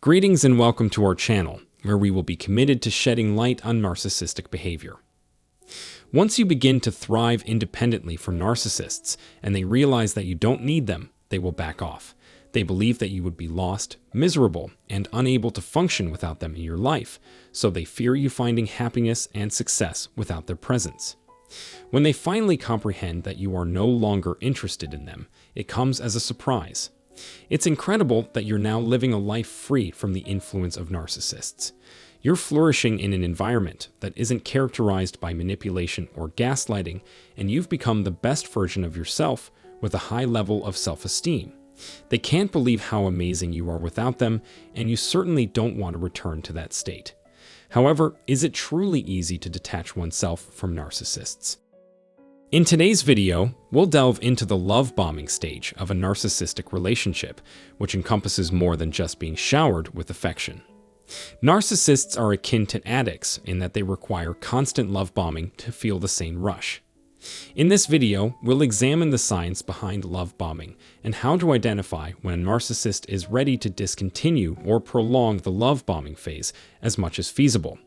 Greetings and welcome to our channel, where we will be committed to shedding light on narcissistic behavior. Once you begin to thrive independently from narcissists and they realize that you don't need them, they will back off. They believe that you would be lost, miserable, and unable to function without them in your life, so they fear you finding happiness and success without their presence. When they finally comprehend that you are no longer interested in them, it comes as a surprise. It's incredible that you're now living a life free from the influence of narcissists. You're flourishing in an environment that isn't characterized by manipulation or gaslighting, and you've become the best version of yourself with a high level of self-esteem. They can't believe how amazing you are without them, and you certainly don't want to return to that state. However, is it truly easy to detach oneself from narcissists? In today's video, we'll delve into the love bombing stage of a narcissistic relationship, which encompasses more than just being showered with affection. Narcissists are akin to addicts in that they require constant love bombing to feel the same rush. In this video, we'll examine the science behind love bombing and how to identify when a narcissist is ready to discontinue or prolong the love bombing phase as much as feasible.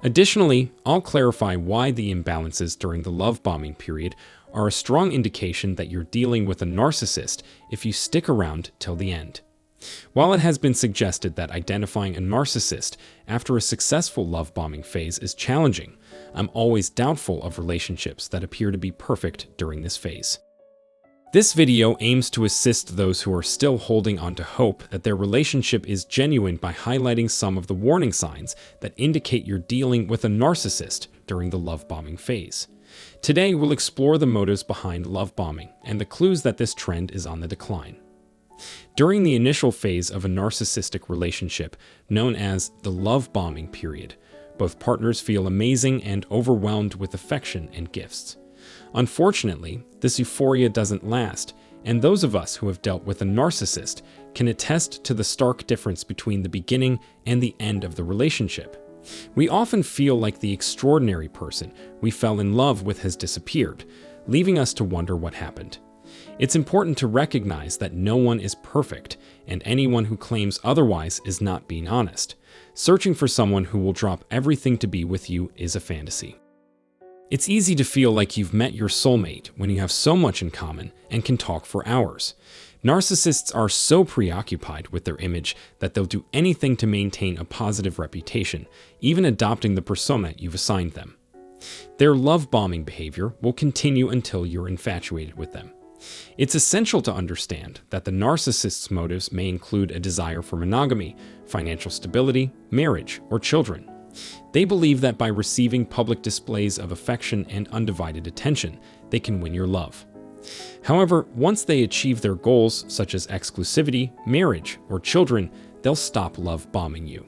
Additionally, I'll clarify why the imbalances during the love bombing period are a strong indication that you're dealing with a narcissist if you stick around till the end. While it has been suggested that identifying a narcissist after a successful love bombing phase is challenging, I'm always doubtful of relationships that appear to be perfect during this phase. This video aims to assist those who are still holding on to hope that their relationship is genuine by highlighting some of the warning signs that indicate you're dealing with a narcissist during the love bombing phase. Today, we'll explore the motives behind love bombing and the clues that this trend is on the decline. During the initial phase of a narcissistic relationship, known as the love bombing period, both partners feel amazing and overwhelmed with affection and gifts. Unfortunately, this euphoria doesn't last, and those of us who have dealt with a narcissist can attest to the stark difference between the beginning and the end of the relationship. We often feel like the extraordinary person we fell in love with has disappeared, leaving us to wonder what happened. It's important to recognize that no one is perfect, and anyone who claims otherwise is not being honest. Searching for someone who will drop everything to be with you is a fantasy. It's easy to feel like you've met your soulmate when you have so much in common and can talk for hours. Narcissists are so preoccupied with their image that they'll do anything to maintain a positive reputation, even adopting the persona you've assigned them. Their love-bombing behavior will continue until you're infatuated with them. It's essential to understand that the narcissist's motives may include a desire for monogamy, financial stability, marriage, or children. They believe that by receiving public displays of affection and undivided attention, they can win your love. However, once they achieve their goals, such as exclusivity, marriage, or children, they'll stop love bombing you.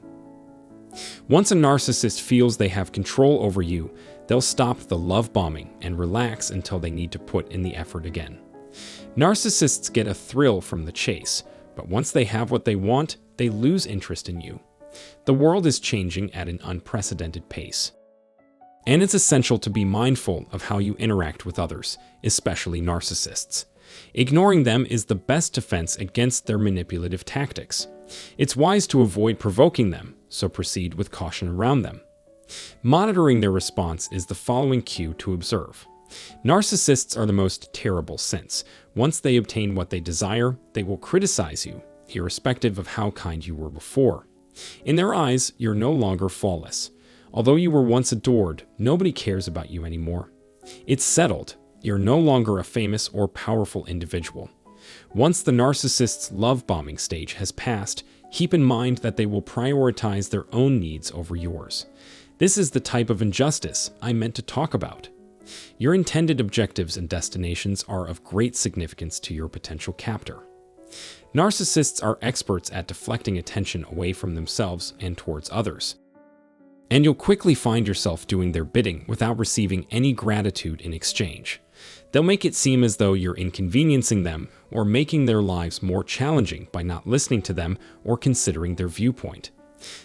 Once a narcissist feels they have control over you, they'll stop the love bombing and relax until they need to put in the effort again. Narcissists get a thrill from the chase, but once they have what they want, they lose interest in you. The world is changing at an unprecedented pace. And it's essential to be mindful of how you interact with others, especially narcissists. Ignoring them is the best defense against their manipulative tactics. It's wise to avoid provoking them, so proceed with caution around them. Monitoring their response is the following cue to observe. Narcissists are the most terrible since, once they obtain what they desire, they will criticize you, irrespective of how kind you were before. In their eyes, you're no longer flawless. Although you were once adored, nobody cares about you anymore. It's settled. You're no longer a famous or powerful individual. Once the narcissist's love-bombing stage has passed, keep in mind that they will prioritize their own needs over yours. This is the type of injustice I meant to talk about. Your intended objectives and destinations are of great significance to your potential captor. Narcissists are experts at deflecting attention away from themselves and towards others. And you'll quickly find yourself doing their bidding without receiving any gratitude in exchange. They'll make it seem as though you're inconveniencing them or making their lives more challenging by not listening to them or considering their viewpoint.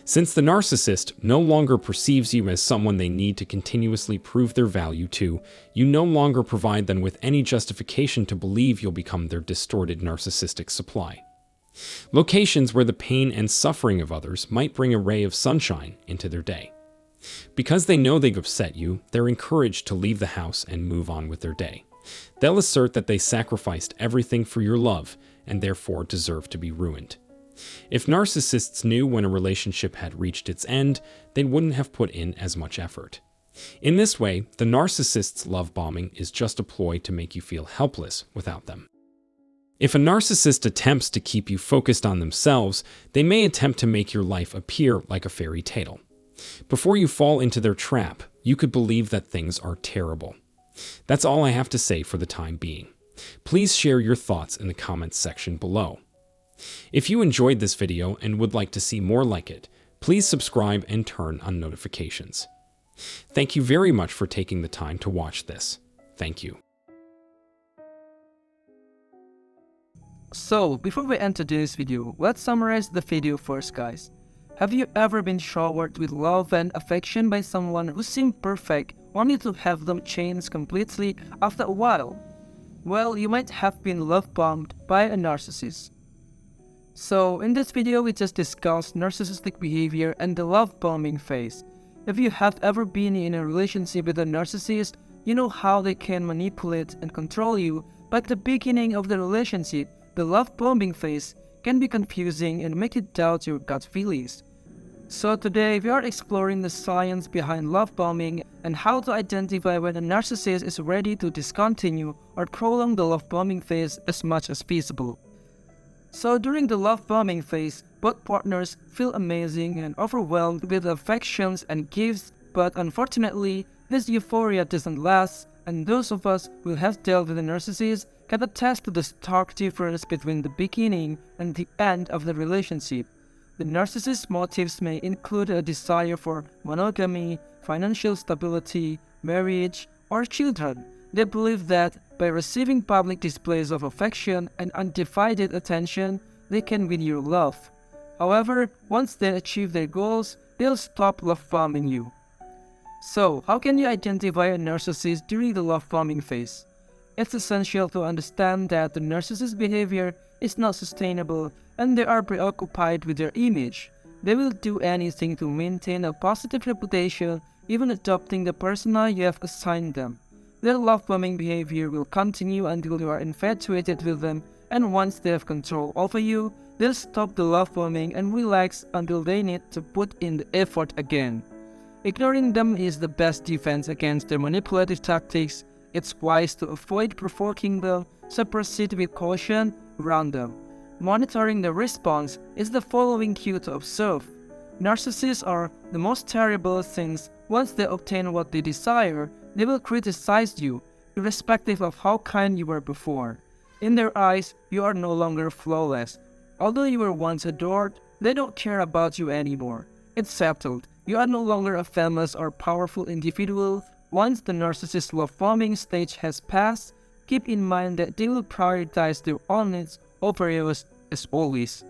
Since the narcissist no longer perceives you as someone they need to continuously prove their value to, you no longer provide them with any justification to believe you'll become their distorted narcissistic supply. Locations where the pain and suffering of others might bring a ray of sunshine into their day. Because they know they've upset you, they're encouraged to leave the house and move on with their day. They'll assert that they sacrificed everything for your love and therefore deserve to be ruined. If narcissists knew when a relationship had reached its end, they wouldn't have put in as much effort. In this way, the narcissist's love bombing is just a ploy to make you feel helpless without them. If a narcissist attempts to keep you focused on themselves, they may attempt to make your life appear like a fairy tale. Before you fall into their trap, you could believe that things are terrible. That's all I have to say for the time being. Please share your thoughts in the comments section below. If you enjoyed this video and would like to see more like it, please subscribe and turn on notifications. Thank you very much for taking the time to watch this. Thank you. So, before we end today's video, let's summarize the video first, guys. Have you ever been showered with love and affection by someone who seemed perfect, only to have them change completely after a while? Well, you might have been love-bombed by a narcissist. So, in this video, we just discussed narcissistic behavior and the love-bombing phase. If you have ever been in a relationship with a narcissist, you know how they can manipulate and control you, but at the beginning of the relationship, the love-bombing phase can be confusing and make you doubt your gut feelings. So today, we are exploring the science behind love bombing and how to identify when a narcissist is ready to discontinue or prolong the love bombing phase as much as feasible. So during the love bombing phase, both partners feel amazing and overwhelmed with affections and gifts, but unfortunately, this euphoria doesn't last, and those of us who have dealt with a narcissist can attest to the stark difference between the beginning and the end of the relationship. The narcissist's motives may include a desire for monogamy, financial stability, marriage, or children. They believe that by receiving public displays of affection and undivided attention, they can win your love. However, once they achieve their goals, they'll stop love-bombing you. So, how can you identify a narcissist during the love-bombing phase? It's essential to understand that the narcissist's behavior is not sustainable and they are preoccupied with their image. They will do anything to maintain a positive reputation, even adopting the persona you have assigned them. Their love-bombing behavior will continue until you are infatuated with them, and once they have control over you, they'll stop the love-bombing and relax until they need to put in the effort again. Ignoring them is the best defense against their manipulative tactics. It's wise to avoid provoking them, so proceed with caution around them. Monitoring the response is the following cue to observe. Narcissists are the most terrible since once they obtain what they desire, they will criticize you, irrespective of how kind you were before. In their eyes, you are no longer flawless. Although you were once adored, they don't care about you anymore. It's settled. You are no longer a famous or powerful individual. Once the narcissist love-bombing stage has passed, keep in mind that they will prioritize their own needs over yours as always.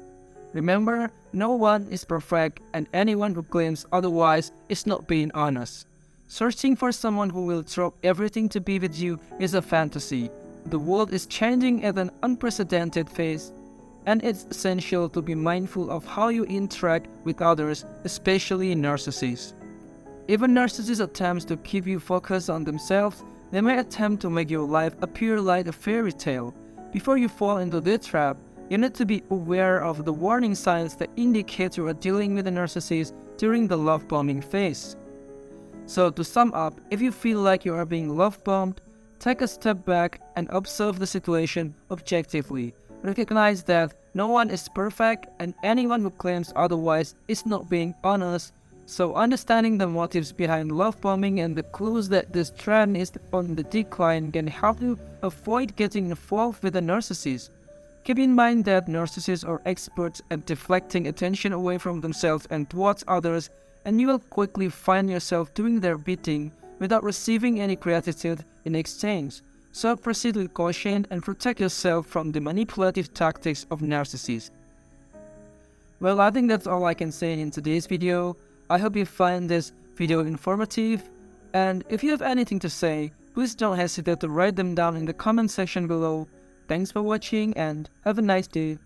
Remember, no one is perfect, and anyone who claims otherwise is not being honest. Searching for someone who will drop everything to be with you is a fantasy. The world is changing at an unprecedented pace, and it's essential to be mindful of how you interact with others, especially narcissists. If a narcissist attempts to keep you focused on themselves, they may attempt to make your life appear like a fairy tale. Before you fall into their trap, you need to be aware of the warning signs that indicate you are dealing with a narcissist during the love-bombing phase. So to sum up, if you feel like you are being love-bombed, take a step back and observe the situation objectively. Recognize that no one is perfect and anyone who claims otherwise is not being honest. So understanding the motives behind love bombing and the clues that this trend is on the decline can help you avoid getting involved with a narcissist. Keep in mind that narcissists are experts at deflecting attention away from themselves and towards others, and you will quickly find yourself doing their bidding without receiving any gratitude in exchange. So proceed with caution and protect yourself from the manipulative tactics of narcissists. Well, I think that's all I can say in today's video. I hope you find this video informative, and if you have anything to say, please don't hesitate to write them down in the comment section below. Thanks for watching and have a nice day.